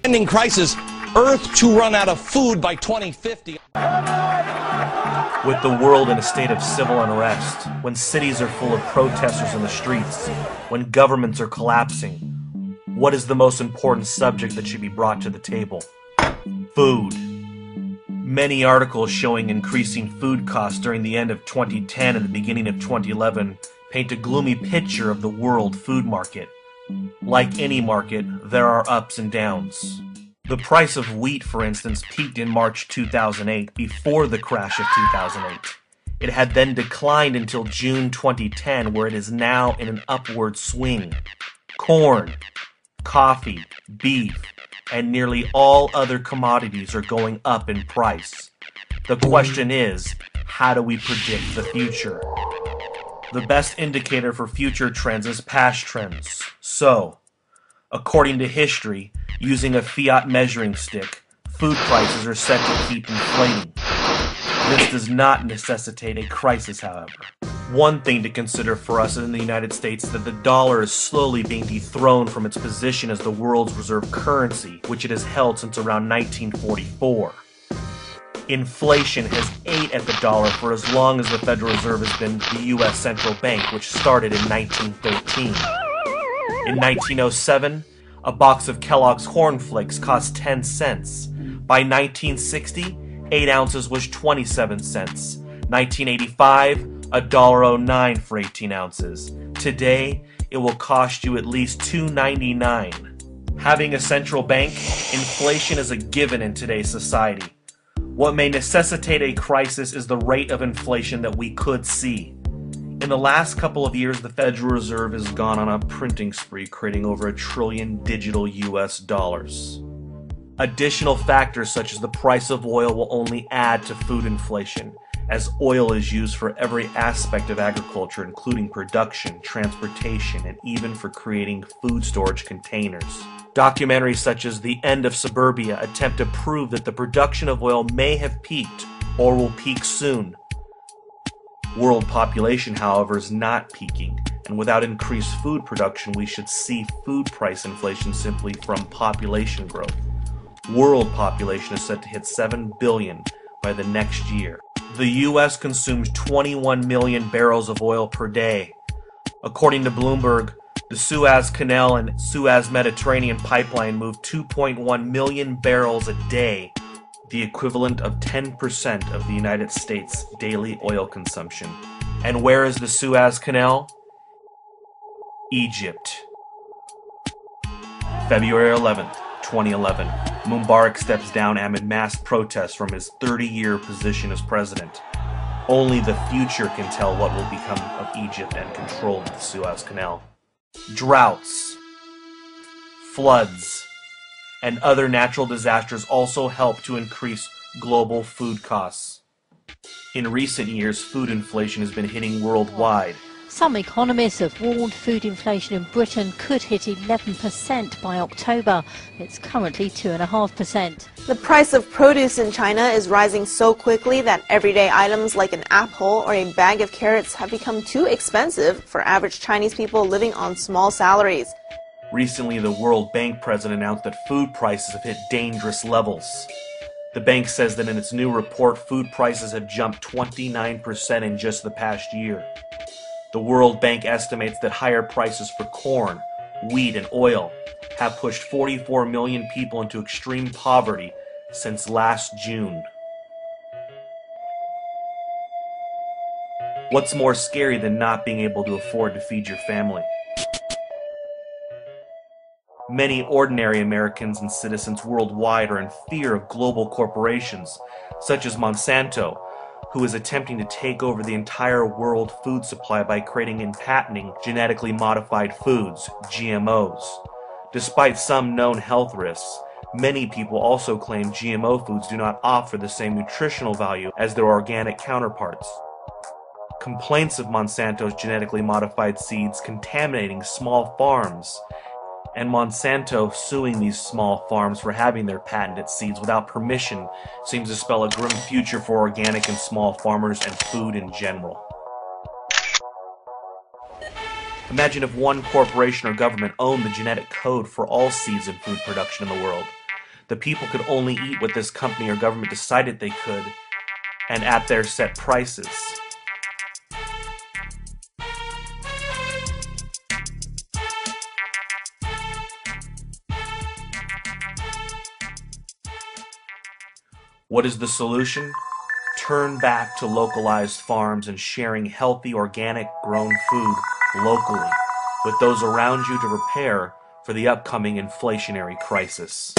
Ending crisis, Earth to run out of food by 2050. With the world in a state of civil unrest, when cities are full of protesters in the streets, when governments are collapsing, what is the most important subject that should be brought to the table? Food. Many articles showing increasing food costs during the end of 2010 and the beginning of 2011 paint a gloomy picture of the world food market. Like any market, there are ups and downs. The price of wheat, for instance, peaked in March 2008, before the crash of 2008. It had then declined until June 2010, where it is now in an upward swing. Corn, coffee, beef, and nearly all other commodities are going up in price. The question is, how do we predict the future? The best indicator for future trends is past trends. So, according to history, using a fiat measuring stick, food prices are set to keep inflating. This does not necessitate a crisis, however. One thing to consider for us in the United States is that the dollar is slowly being dethroned from its position as the world's reserve currency, which it has held since around 1944. Inflation has ate at the dollar for as long as the Federal Reserve has been the U.S. Central Bank, which started in 1913. In 1907, a box of Kellogg's Corn Flakes cost 10 cents. By 1960, 8 ounces was 27 cents. 1985, $1.09 for 18 ounces. Today, it will cost you at least $2.99. Having a central bank, inflation is a given in today's society. What may necessitate a crisis is the rate of inflation that we could see. In the last couple of years, the Federal Reserve has gone on a printing spree, creating over $1 trillion digital US dollars. Additional factors such as the price of oil will only add to food inflation, as oil is used for every aspect of agriculture, including production, transportation, and even for creating food storage containers. Documentaries such as The End of Suburbia attempt to prove that the production of oil may have peaked or will peak soon. World population, however, is not peaking, and without increased food production, we should see food price inflation simply from population growth. World population is set to hit 7 billion by the next year. The U.S. consumes 21 million barrels of oil per day. According to Bloomberg, the Suez Canal and Suez Mediterranean pipeline move 2.1 million barrels a day, the equivalent of 10% of the United States' daily oil consumption. And where is the Suez Canal? Egypt. February 11th, 2011. Mubarak steps down amid mass protests from his 30-year position as president. Only the future can tell what will become of Egypt and control of the Suez Canal. Droughts, floods, and other natural disasters also help to increase global food costs. In recent years, food inflation has been hitting worldwide. Some economists have warned food inflation in Britain could hit 11% by October. It's currently 2.5%. The price of produce in China is rising so quickly that everyday items like an apple or a bag of carrots have become too expensive for average Chinese people living on small salaries. Recently, the World Bank president announced that food prices have hit dangerous levels. The bank says that in its new report, food prices have jumped 29% in just the past year. The World Bank estimates that higher prices for corn, wheat, and oil have pushed 44 million people into extreme poverty since last June. What's more scary than not being able to afford to feed your family? Many ordinary Americans and citizens worldwide are in fear of global corporations, such as Monsanto, who is attempting to take over the entire world food supply by creating and patenting genetically modified foods, GMOs. Despite some known health risks, many people also claim GMO foods do not offer the same nutritional value as their organic counterparts. Complaints of Monsanto's genetically modified seeds contaminating small farms, and Monsanto suing these small farms for having their patented seeds without permission seems to spell a grim future for organic and small farmers and food in general. Imagine if one corporation or government owned the genetic code for all seeds and food production in the world. The people could only eat what this company or government decided they could, and at their set prices. What is the solution? Turn back to localized farms and sharing healthy, organic, grown food locally with those around you to prepare for the upcoming inflationary crisis.